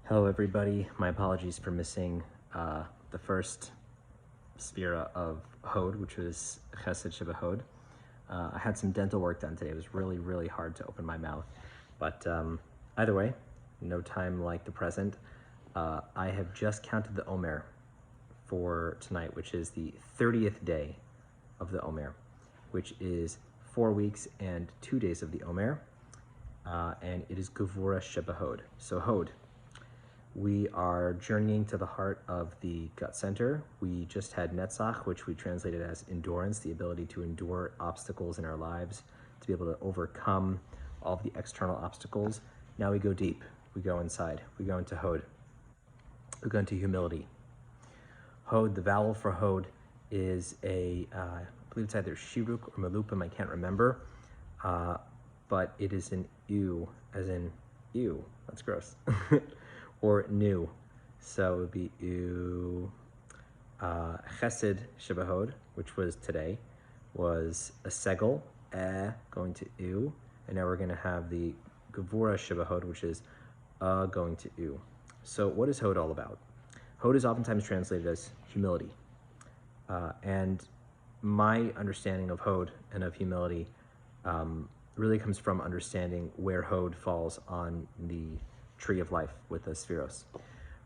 Hello everybody, my apologies for missing the first Sphira of Hod, which was Chesed Sheba Hod. I had some dental work done today. It was really hard to open my mouth. But either way, no time like the present. I have just counted the Omer for tonight, which is the 30th day of the Omer, which is 4 weeks and 2 days of the Omer. And it is Gevurah Sheba Hod. So Hod. We are journeying to the heart of the gut center. We just had Netzach, which we translated as endurance, the ability to endure obstacles in our lives, to be able to overcome all of the external obstacles. Now we go deep. We go inside. We go into Hod. We go into humility. Hod, the vowel for Hod, is I believe it's either shirik or malupim, I can't remember, but it is an ew, as in ew. That's gross. Or new. So it would be ew. Chesed Sheba Hod, which was today, was a segel, going to ew. And now we're going to have the Gevurah Sheba Hod, which is going to ew. So what is Hod all about? Hod is oftentimes translated as humility. And my understanding of Hod and of humility really comes from understanding where Hod falls on the tree of life with the spheros.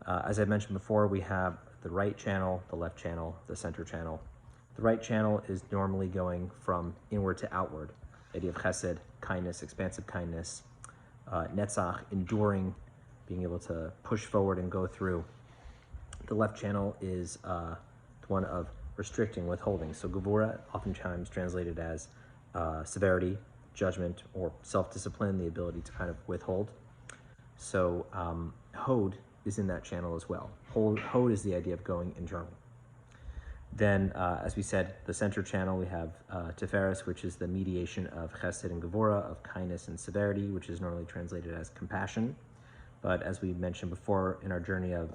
As I mentioned before, we have the right channel, the left channel, the center channel. The right channel is normally going from inward to outward. The idea of chesed, kindness, expansive kindness, netzach, enduring, being able to push forward and go through. The left channel is the one of restricting, withholding. So Gevurah, oftentimes translated as severity, judgment, or self-discipline, the ability to kind of withhold. So Hod is in that channel as well. Hod is the idea of going internal. Then, as we said, the center channel, we have Tiferes, which is the mediation of Chesed and Gevurah, of kindness and severity, which is normally translated as compassion. But as we mentioned before in our journey of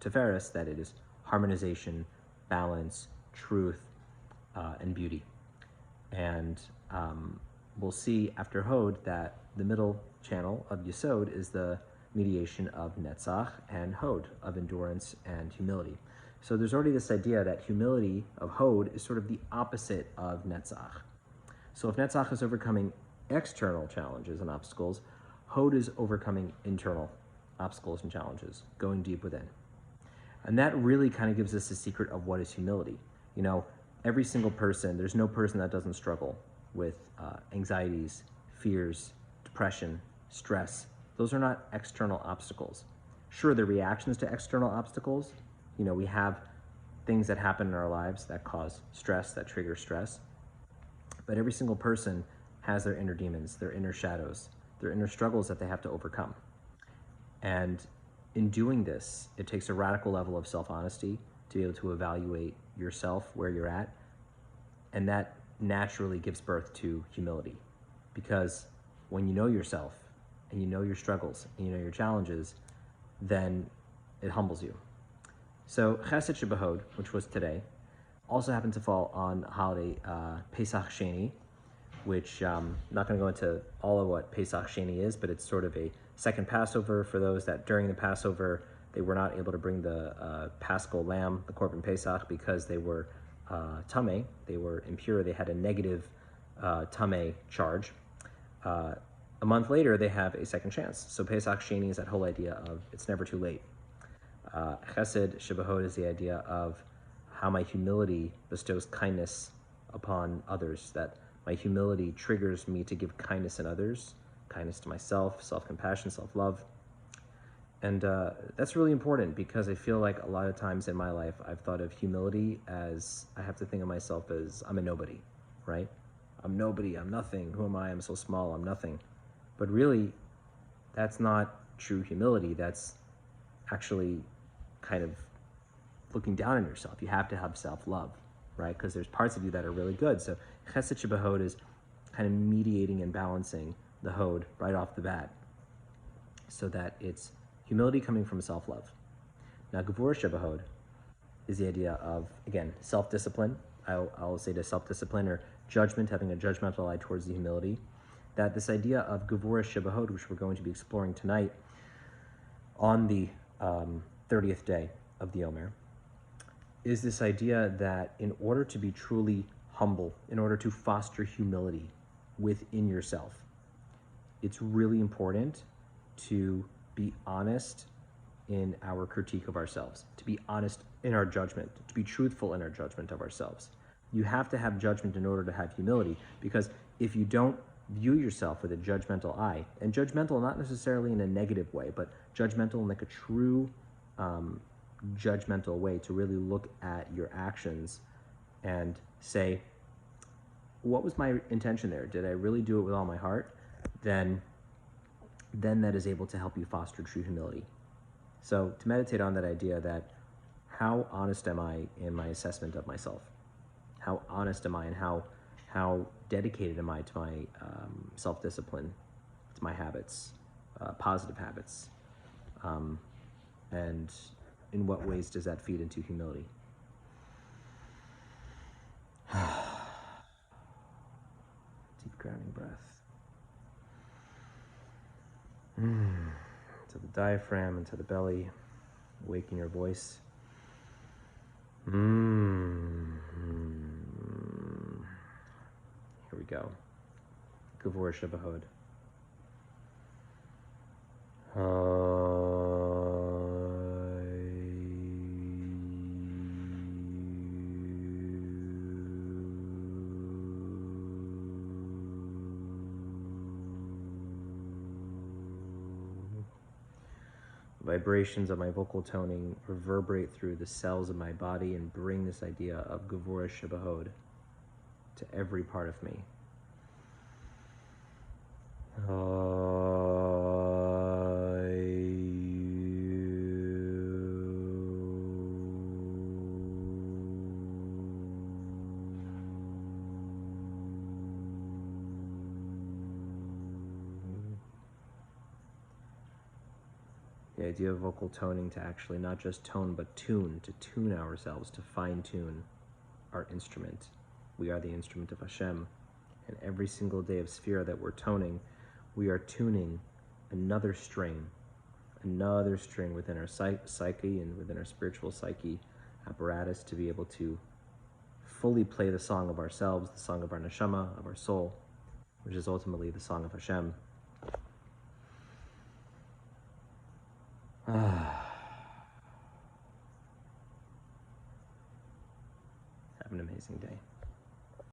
Tiferes, that it is harmonization, balance, truth, and beauty. And we'll see after Hod that the middle channel of Yesod is the mediation of Netzach and Hod, of endurance and humility. So there's already this idea that humility of Hod is sort of the opposite of Netzach. So if Netzach is overcoming external challenges and obstacles, Hod is overcoming internal obstacles and challenges, going deep within. And that really kind of gives us the secret of what is humility. You know, every single person, there's no person that doesn't struggle with anxieties, fears, depression, stress. Those are not external obstacles. Sure, they're reactions to external obstacles. You know, we have things that happen in our lives that cause stress, that trigger stress. But every single person has their inner demons, their inner shadows, their inner struggles that they have to overcome. And in doing this, it takes a radical level of self-honesty to be able to evaluate yourself, where you're at. And that naturally gives birth to humility. Because when you know yourself, and you know your struggles, and you know your challenges, then it humbles you. So Chesed Sheba Hod, which was today, also happened to fall on holiday Pesach Sheni, which I'm not going to go into all of what Pesach Sheni is, but it's sort of a second Passover for those that during the Passover they were not able to bring the Paschal lamb, the Korban Pesach, because they were tameh, they were impure, they had a negative tameh charge. A month later, they have a second chance. So Pesach Sheni is that whole idea of it's never too late. Chesed Sheba Hod is the idea of how my humility bestows kindness upon others, that my humility triggers me to give kindness in others, kindness to myself, self-compassion, self-love. And that's really important because I feel like a lot of times in my life, I've thought of humility as I have to think of myself as I'm a nobody, right? I'm nobody, I'm nothing. Who am I? I'm so small, I'm nothing. But really, that's not true humility. That's actually kind of looking down on yourself. You have to have self-love, right? Because there's parts of you that are really good. So Chesed Sheba Hod is kind of mediating and balancing the Hod right off the bat so that it's humility coming from self-love. Now, Gevurah Sheba Hod is the idea of, again, self-discipline. I'll say to self-discipline or judgment, having a judgmental eye towards the humility. That this idea of Gevurah Sheba Hod, which we're going to be exploring tonight, on the 30th day of the Omer is this idea that in order to be truly humble, in order to foster humility within yourself, it's really important to be honest in our critique of ourselves, to be honest in our judgment, to be truthful in our judgment of ourselves. You have to have judgment in order to have humility, because if you don't view yourself with a judgmental eye, and judgmental not necessarily in a negative way, but judgmental in like a true judgmental way, to really look at your actions and say, what was my intention there? Did I really do it with all my heart? Then that is able to help you foster true humility. So to meditate on that idea that how honest am I in my assessment of myself? How honest am I, and how dedicated am I to my self-discipline, to my habits, positive habits? And in what ways does that feed into humility? Deep grounding breath. To the diaphragm, into the belly, awaken your voice. Here we go. Gevurah Shebahod. Vibrations of my vocal toning reverberate through the cells of my body and bring this idea of Gevurah Shebahod to every part of me. The idea of vocal toning to actually not just tone, but tune, to tune ourselves, to fine-tune our instrument. We are the instrument of Hashem, and every single day of Sphira that we're toning, we are tuning another string within our psyche and within our spiritual psyche apparatus to be able to fully play the song of ourselves, the song of our neshama, of our soul, which is ultimately the song of Hashem. Have an amazing day.